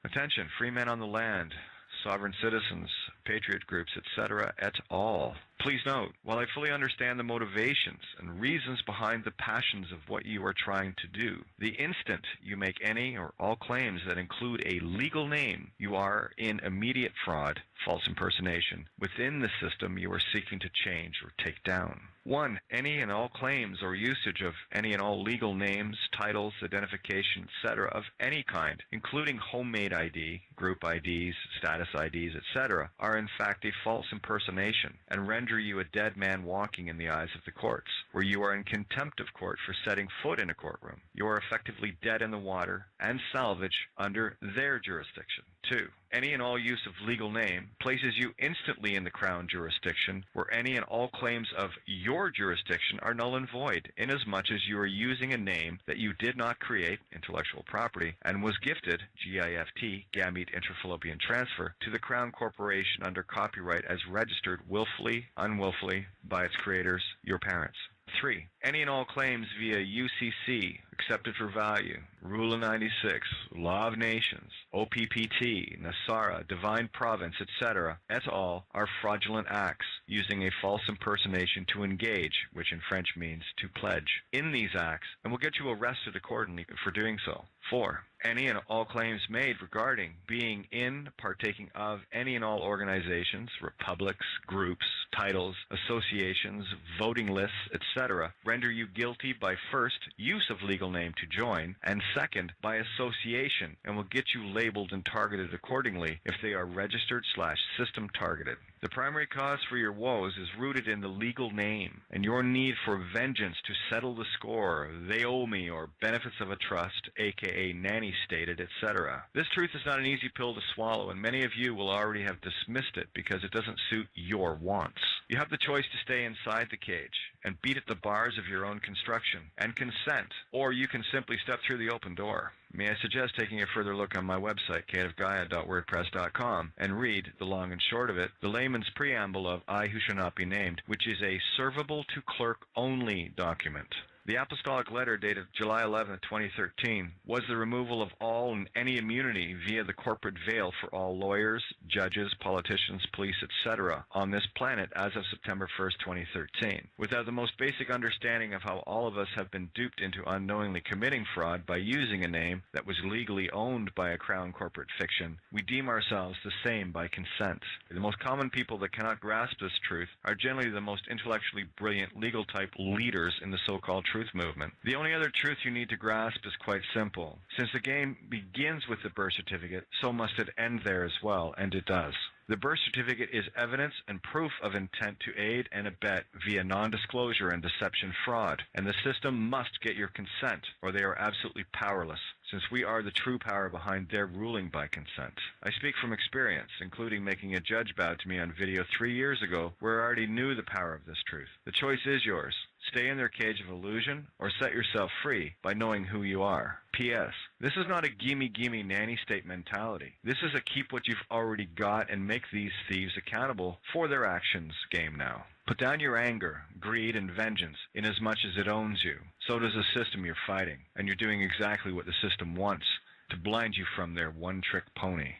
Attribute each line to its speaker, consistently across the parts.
Speaker 1: Attention, free men on the land, sovereign citizens, patriot groups, etc., et al. Please note, while I fully understand the motivations and reasons behind the passions of what you are trying to do, the instant you make any or all claims that include a legal name, you are in immediate fraud, false impersonation, within the system you are seeking to change or take down. 1. Any and all claims or usage of any and all legal names, titles, identification, etc. of any kind, including homemade ID, group IDs, status IDs, etc., are in fact a false impersonation and render you a dead man walking in the eyes of the courts, where you are in contempt of court for setting foot in a courtroom. You are effectively dead in the water and salvage under their jurisdiction. 2. Any and all use of legal name places you instantly in the Crown jurisdiction, where any and all claims of your jurisdiction are null and void, inasmuch as you are using a name that you did not create, intellectual property, and was gifted, GIFT, gamete intrafallopian transfer, to the Crown Corporation under copyright as registered willfully, unwillfully, by its creators, your parents. 3. Any and all claims via UCC, accepted for value, Rule of 96, Law of Nations, OPPT, Nasara, Divine Province, etc., et al. Are fraudulent acts using a false impersonation to engage, which in French means to pledge, in these acts, and will get you arrested accordingly for doing so. 4. Any and all claims made regarding being in, partaking of, any and all organizations, republics, groups, titles, associations, voting lists, etc., render you guilty by first, use of legal name to join, and second, by association, and will get you labeled and targeted accordingly if they are registered/system targeted. The primary cause for your woes is rooted in the legal name and your need for vengeance to settle the score, they owe me, or benefits of a trust, aka nanny stated, etc. This truth is not an easy pill to swallow, and many of you will already have dismissed it because it doesn't suit your wants. You have the choice to stay inside the cage and beat at the bars of your own construction and consent, or you can simply step through the open door. May I suggest taking a further look on my website, cateofgaia.wordpress.com, and read, the long and short of it, the layman's preamble of I Who Shall Not Be Named, which is a servable to clerk only document. The apostolic letter dated July 11, 2013, was the removal of all and any immunity via the corporate veil for all lawyers, judges, politicians, police, etc. on this planet as of September 1, 2013. Without the most basic understanding of how all of us have been duped into unknowingly committing fraud by using a name that was legally owned by a crown corporate fiction, we deem ourselves the same by consent. The most common people that cannot grasp this truth are generally the most intellectually brilliant legal-type leaders in the so-called truth movement. The only other truth you need to grasp is quite simple. Since the game begins with the birth certificate, so must it end there as well, and it does. The birth certificate is evidence and proof of intent to aid and abet via non-disclosure and deception fraud, and the system must get your consent, or they are absolutely powerless, since we are the true power behind their ruling by consent. I speak from experience, including making a judge bow to me on video 3 years ago, where I already knew the power of this truth. The choice is yours. Stay in their cage of illusion, or set yourself free by knowing who you are. P.S. This is not a gimme nanny state mentality. This is a keep what you've already got and make these thieves accountable for their actions game now. Put down your anger, greed, and vengeance inasmuch as it owns you. So does the system you're fighting, and you're doing exactly what the system wants, to blind you from their one-trick pony.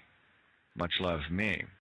Speaker 1: Much love, me.